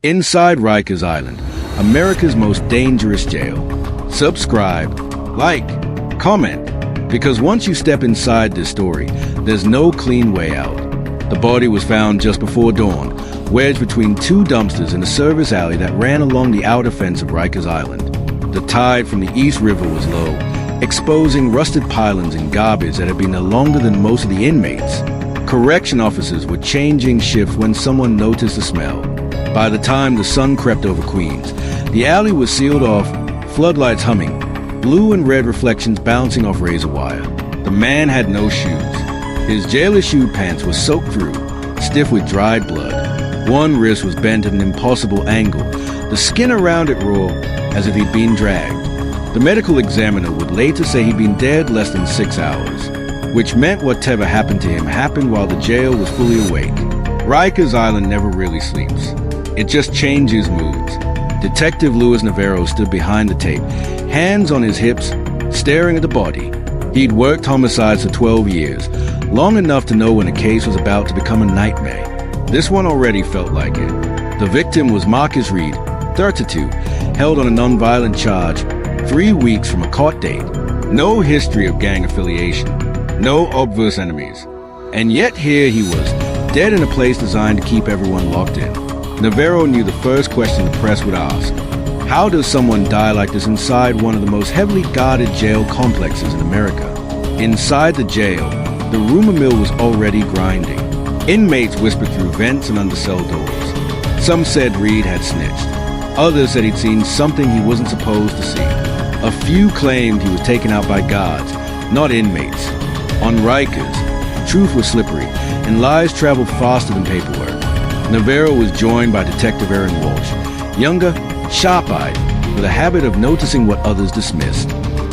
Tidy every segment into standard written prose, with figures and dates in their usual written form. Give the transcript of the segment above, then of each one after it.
Inside Rikers Island, America's most dangerous jail. Subscribe, like, comment, because once you step inside this story, there's no clean way out. The body was found just before dawn, wedged between two dumpsters in a service alley that ran along the outer fence of Rikers Island. The tide from the East River was low, exposing rusted pylons and garbage that had been there longer than most of the inmates. Correction officers were changing shifts when someone noticed the smell. By the time the sun crept over Queens, the alley was sealed off, floodlights humming, blue and red reflections bouncing off razor wire. The man had no shoes. His jailer-shoe pants were soaked through, stiff with dried blood. One wrist was bent at an impossible angle, the skin around it raw, as if he'd been dragged. The medical examiner would later say he'd been dead less than 6 hours, which meant whatever happened to him happened while the jail was fully awake. Rikers Island never really sleeps. It just changes moods. Detective Louis Navarro stood behind the tape, hands on his hips, staring at the body. He'd worked homicides for 12 years, long enough to know when a case was about to become a nightmare. This one already felt like it. The victim was Marcus Reed, 32, held on a nonviolent charge, 3 weeks from a court date. No history of gang affiliation, no obvious enemies. And yet here he was, dead in a place designed to keep everyone locked in. Navarro knew the first question the press would ask. How does someone die like this inside one of the most heavily guarded jail complexes in America? Inside the jail, the rumor mill was already grinding. Inmates whispered through vents and undercell doors. Some said Reed had snitched. Others said he'd seen something he wasn't supposed to see. A few claimed he was taken out by guards, not inmates. On Rikers, truth was slippery, and lies traveled faster than paperwork. Navarro was joined by Detective Erin Walsh, younger, sharp-eyed, with a habit of noticing what others dismissed.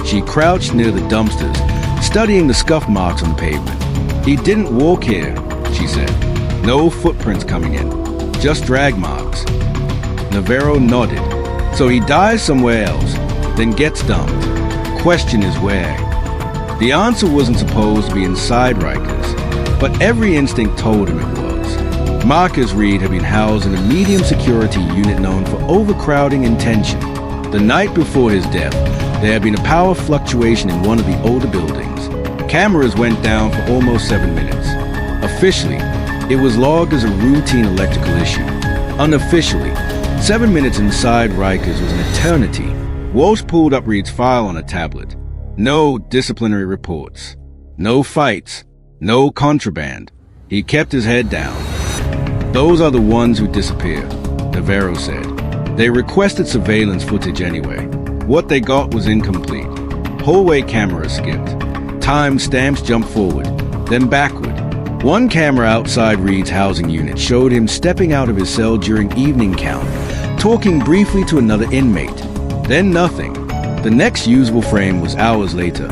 She crouched near the dumpsters, studying the scuff marks on the pavement. He didn't walk here, she said. No footprints coming in, just drag marks. Navarro nodded. So he dies somewhere else, then gets dumped. Question is where? The answer wasn't supposed to be inside Rikers, but every instinct told him it was. Marcus Reed had been housed in a medium security unit known for overcrowding and tension. The night before his death, there had been a power fluctuation in one of the older buildings. Cameras went down for almost 7 minutes. Officially, it was logged as a routine electrical issue. Unofficially, 7 minutes inside Rikers was an eternity. Walsh pulled up Reed's file on a tablet. No disciplinary reports. No fights. No contraband. He kept his head down. Those are the ones who disappear, Navarro said. They requested surveillance footage anyway. What they got was incomplete. Hallway cameras skipped. Time stamps jumped forward, then backward. One camera outside Reed's housing unit showed him stepping out of his cell during evening count, talking briefly to another inmate. Then nothing. The next usable frame was hours later,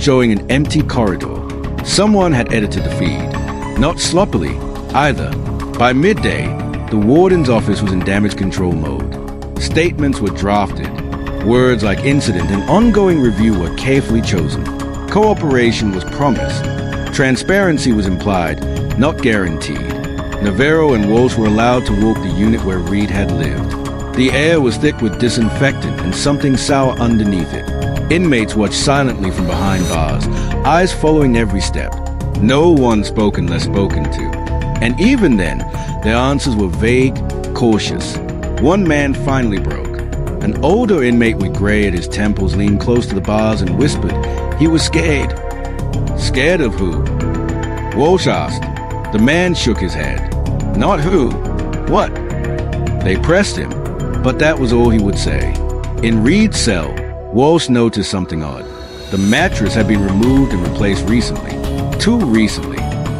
showing an empty corridor. Someone had edited the feed. Not sloppily, either. By midday, the warden's office was in damage control mode. Statements were drafted. Words like incident and ongoing review were carefully chosen. Cooperation was promised. Transparency was implied, not guaranteed. Navarro and Walsh were allowed to walk the unit where Reed had lived. The air was thick with disinfectant and something sour underneath it. Inmates watched silently from behind bars, eyes following every step. No one spoke unless spoken to. And even then, their answers were vague, cautious. One man finally broke. An older inmate with gray at his temples leaned close to the bars and whispered he was scared. Scared of who? Walsh asked. The man shook his head. Not who. What? They pressed him, but that was all he would say. In Reed's cell, Walsh noticed something odd. The mattress had been removed and replaced recently. Too recently.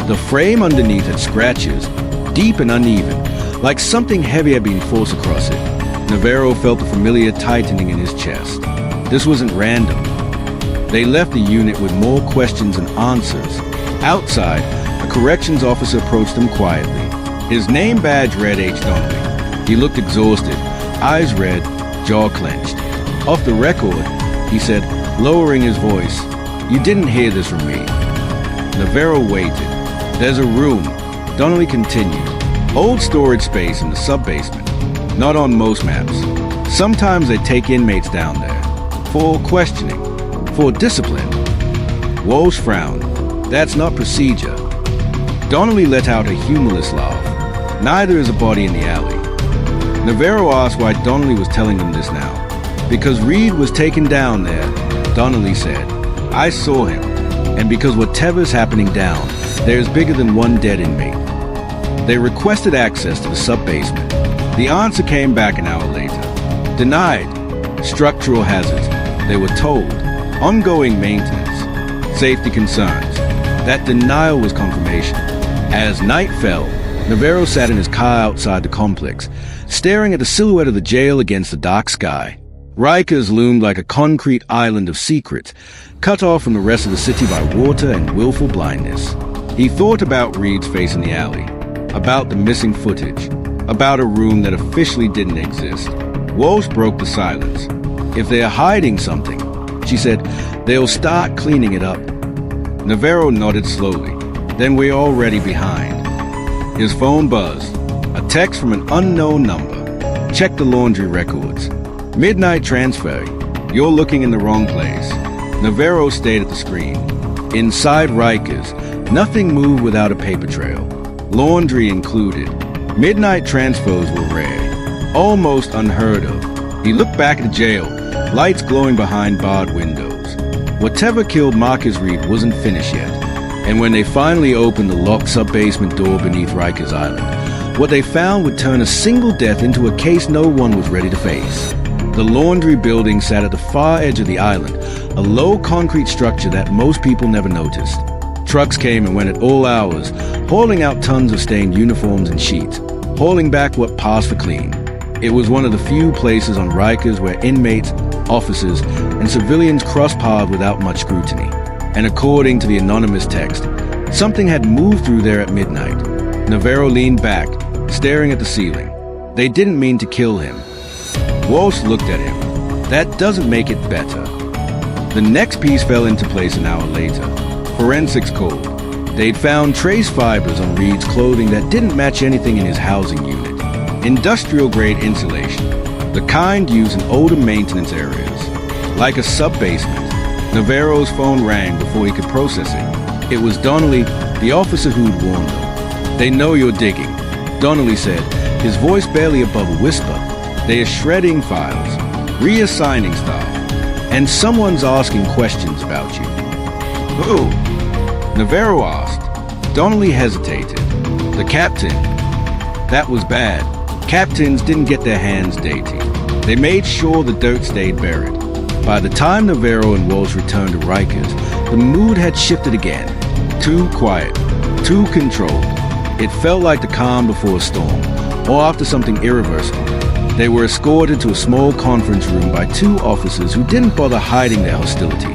The frame underneath had scratches, deep and uneven, like something heavy had been forced across it. Navarro felt the familiar tightening in his chest. This wasn't random. They left the unit with more questions than answers. Outside, a corrections officer approached them quietly. His name badge read H. Donnelly. He looked exhausted, eyes red, jaw clenched. Off the record, he said, lowering his voice, "You didn't hear this from me." Navarro waited. "There's a room," Donnelly continued. "Old storage space in the sub-basement. Not on most maps. Sometimes they take inmates down there. For questioning. For discipline. Walsh frowned. That's not procedure. Donnelly let out a humorless laugh. Neither is a body in the alley. Navarro asked why Donnelly was telling them this now. Because Reed was taken down there, Donnelly said. I saw him. And because whatever's happening down, there is bigger than one dead inmate. They requested access to the sub-basement. The answer came back an hour later. Denied. Structural hazards. They were told. Ongoing maintenance. Safety concerns. That denial was confirmation. As night fell, Navarro sat in his car outside the complex, staring at the silhouette of the jail against the dark sky. Rikers loomed like a concrete island of secrets, cut off from the rest of the city by water and willful blindness. He thought about Reed's face in the alley, about the missing footage, about a room that officially didn't exist. Walsh broke the silence. If they're hiding something, she said, they'll start cleaning it up. Navarro nodded slowly. Then we're already behind. His phone buzzed. A text from an unknown number. Check the laundry records. Midnight transfer. You're looking in the wrong place. Navarro stayed at the screen. Inside Rikers, nothing moved without a paper trail. Laundry included. Midnight transfers were rare. Almost unheard of. He looked back at the jail, lights glowing behind barred windows. Whatever killed Marcus Reed wasn't finished yet. And when they finally opened the locked sub-basement door beneath Rikers Island, what they found would turn a single death into a case no one was ready to face. The laundry building sat at the far edge of the island, a low concrete structure that most people never noticed. Trucks came and went at all hours, hauling out tons of stained uniforms and sheets, hauling back what passed for clean. It was one of the few places on Rikers where inmates, officers, and civilians crossed paths without much scrutiny. And according to the anonymous text, something had moved through there at midnight. Navarro leaned back, staring at the ceiling. They didn't mean to kill him. Walsh looked at him. That doesn't make it better. The next piece fell into place an hour later. Forensics called. They'd found trace fibers on Reed's clothing that didn't match anything in his housing unit. Industrial-grade insulation, the kind used in older maintenance areas. Like a sub-basement, Navarro's phone rang before he could process it. It was Donnelly, the officer who'd warned them. They know you're digging, Donnelly said, his voice barely above a whisper. They are shredding files, reassigning staff, and someone's asking questions about you. Who? Navarro asked. Donnelly hesitated. The captain. That was bad. Captains didn't get their hands dirty. They made sure the dirt stayed buried. By the time Navarro and Walsh returned to Rikers, the mood had shifted again. Too quiet, too controlled. It felt like the calm before a storm, or after something irreversible. They were escorted to a small conference room by two officers who didn't bother hiding their hostility.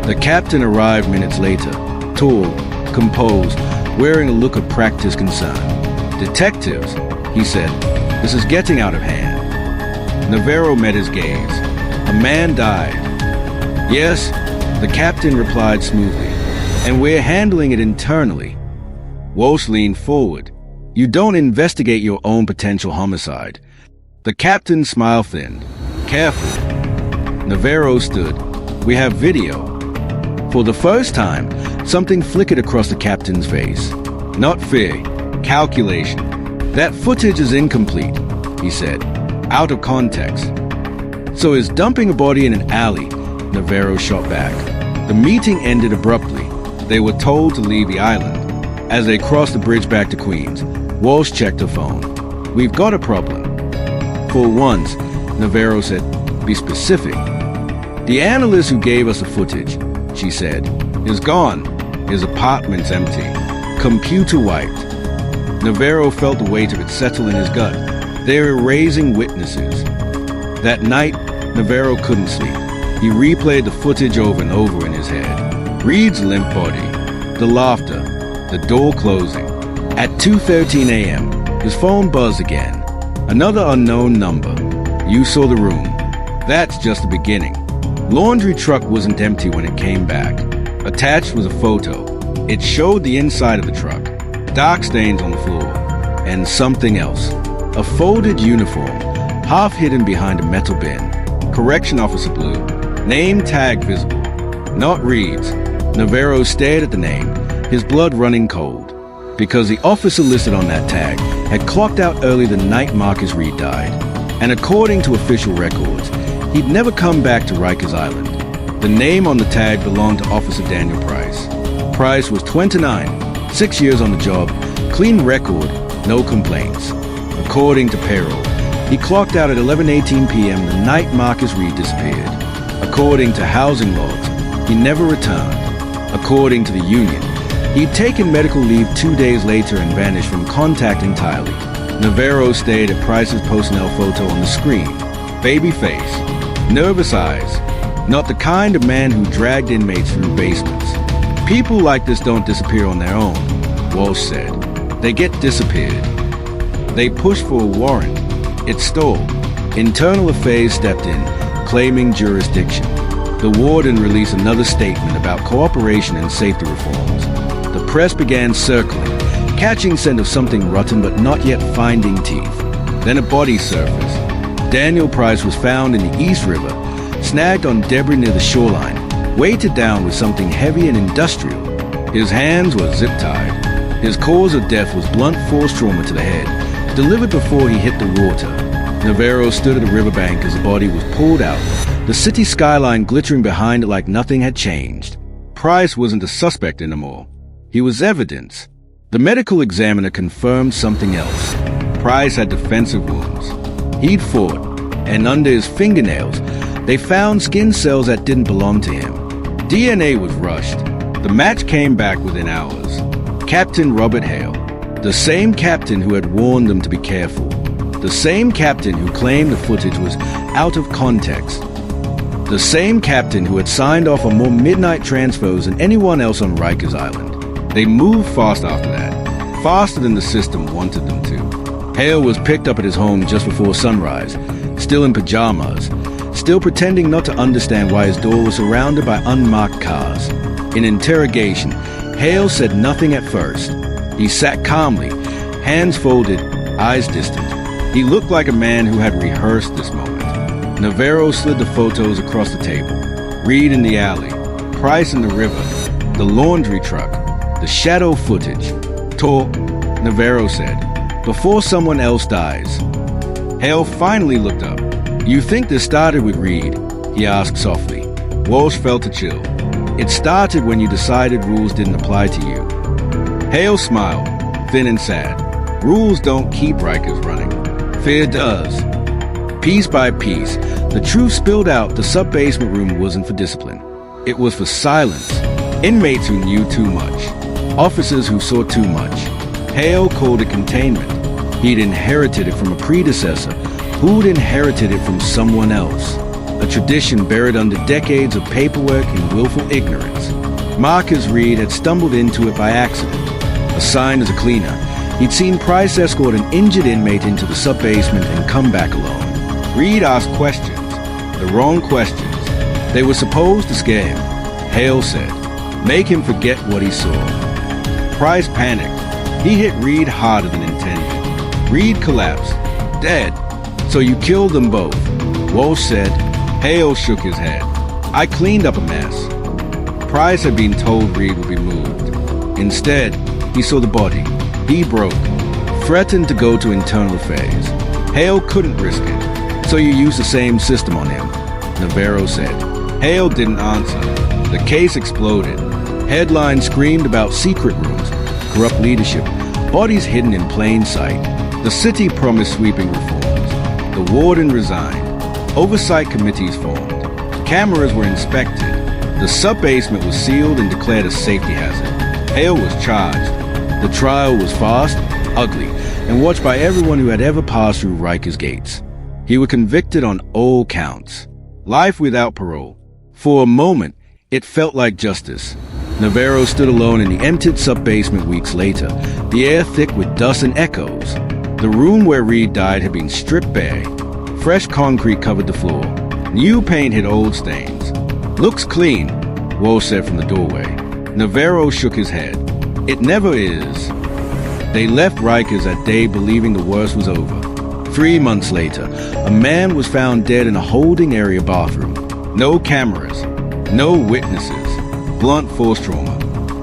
The captain arrived minutes later, tall, composed, wearing a look of practiced concern. Detectives, he said, this is getting out of hand. Navarro met his gaze. A man died. Yes, the captain replied smoothly, and we're handling it internally. Walsh leaned forward. You don't investigate your own potential homicide. The captain's smile thinned. Careful. Navarro stood. We have video. For the first time, something flickered across the captain's face. Not fear, calculation. That footage is incomplete, he said, out of context. So is dumping a body in an alley, Navarro shot back. The meeting ended abruptly. They were told to leave the island. As they crossed the bridge back to Queens, Walsh checked her phone. We've got a problem. For once, Navarro said, be specific. The analyst who gave us the footage, she said, is gone. His apartment's empty. Computer wiped. Navarro felt the weight of it settle in his gut. They were erasing witnesses. That night, Navarro couldn't sleep. He replayed the footage over and over in his head. Reed's limp body, the laughter, the door closing. At 2:13 a.m., his phone buzzed again. Another unknown number. You saw the room. That's just the beginning. Laundry truck wasn't empty when it came back. Attached was a photo. It showed the inside of the truck. Dark stains on the floor. And something else. A folded uniform, half hidden behind a metal bin. Correction Officer Blue. Name tag visible. Not Reed's. Navarro stared at the name, his blood running cold, because the officer listed on that tag had clocked out early the night Marcus Reed died. And according to official records, he'd never come back to Rikers Island. The name on the tag belonged to Officer Daniel Price. Price was 29, 6 years on the job, clean record, no complaints. According to payroll, he clocked out at 11:18 p.m. the night Marcus Reed disappeared. According to housing logs, he never returned. According to the union, he'd taken medical leave 2 days later and vanished from contact entirely. Navarro stared at Price's personnel photo on the screen. Baby face, nervous eyes, not the kind of man who dragged inmates through basements. People like this don't disappear on their own, Walsh said. They get disappeared. They pushed for a warrant. It stalled. Internal Affairs stepped in, claiming jurisdiction. The warden released another statement about cooperation and safety reforms. The press began circling, catching scent of something rotten but not yet finding teeth. Then a body surfaced. Daniel Price was found in the East River, snagged on debris near the shoreline, weighted down with something heavy and industrial. His hands were zip-tied. His cause of death was blunt force trauma to the head, delivered before he hit the water. Navarro stood at the riverbank as the body was pulled out, the city skyline glittering behind it like nothing had changed. Price wasn't a suspect anymore. He was evidence. The medical examiner confirmed something else. Price had defensive wounds. He'd fought, and under his fingernails, they found skin cells that didn't belong to him. DNA was rushed. The match came back within hours. Captain Robert Hale, the same captain who had warned them to be careful. The same captain who claimed the footage was out of context. The same captain who had signed off on more midnight transfers than anyone else on Rikers Island. They moved fast after that, faster than the system wanted them to. Hale was picked up at his home just before sunrise, still in pajamas, still pretending not to understand why his door was surrounded by unmarked cars. In interrogation, Hale said nothing at first. He sat calmly, hands folded, eyes distant. He looked like a man who had rehearsed this moment. Navarro slid the photos across the table. Reed in the alley, Price in the river, the laundry truck, the shadow footage. Talk, Navarro said, before someone else dies. Hale finally looked up. You think this started with Reed? He asked softly. Walsh felt a chill. It started when you decided rules didn't apply to you. Hale smiled, thin and sad. Rules don't keep Rikers running. Fear does. Piece by piece, the truth spilled out. The sub-basement room wasn't for discipline. It was for silence. Inmates who knew too much. Officers who saw too much. Hale called it containment. He'd inherited it from a predecessor who'd inherited it from someone else. A tradition buried under decades of paperwork and willful ignorance. Marcus Reed had stumbled into it by accident. Assigned as a cleaner, he'd seen Price escort an injured inmate into the sub-basement and come back alone. Reed asked questions, the wrong questions. They were supposed to scare him. Hale said, make him forget what he saw. Price panicked. He hit Reed harder than intended. Reed collapsed, dead. So you killed them both, Walsh said. Hale shook his head. I cleaned up a mess. Price had been told Reed would be moved. Instead, he saw the body. He broke, threatened to go to internal affairs. Hale couldn't risk it, so you used the same system on him, Navarro said. Hale didn't answer. The case exploded. Headlines screamed about secret rooms, corrupt leadership, bodies hidden in plain sight. The city promised sweeping reforms. The warden resigned. Oversight committees formed. Cameras were inspected. The sub-basement was sealed and declared a safety hazard. Hale was charged. The trial was fast, ugly, and watched by everyone who had ever passed through Rikers gates. He was convicted on all counts. Life without parole. For a moment, it felt like justice. Navarro stood alone in the emptied sub-basement weeks later, the air thick with dust and echoes. The room where Reed died had been stripped bare. Fresh concrete covered the floor. New paint hid old stains. Looks clean, Walsh said from the doorway. Navarro shook his head. It never is. They left Rikers that day believing the worst was over. 3 months later, a man was found dead in a holding area bathroom. No cameras, no witnesses, blunt force trauma.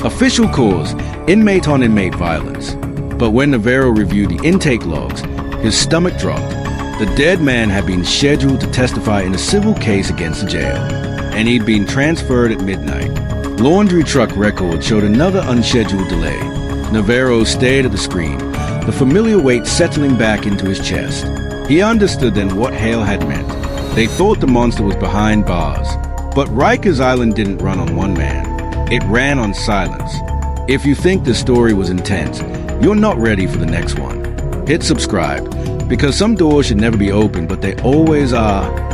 Official cause, inmate-on-inmate violence. But when Navarro reviewed the intake logs, his stomach dropped. The dead man had been scheduled to testify in a civil case against the jail, and he'd been transferred at midnight. Laundry truck records showed another unscheduled delay. Navarro stared at the screen, the familiar weight settling back into his chest. He understood then what Hale had meant. They thought the monster was behind bars. But Rikers Island didn't run on one man. It ran on silence. If you think the story was intense, you're not ready for the next one. Hit subscribe, because some doors should never be opened, but they always are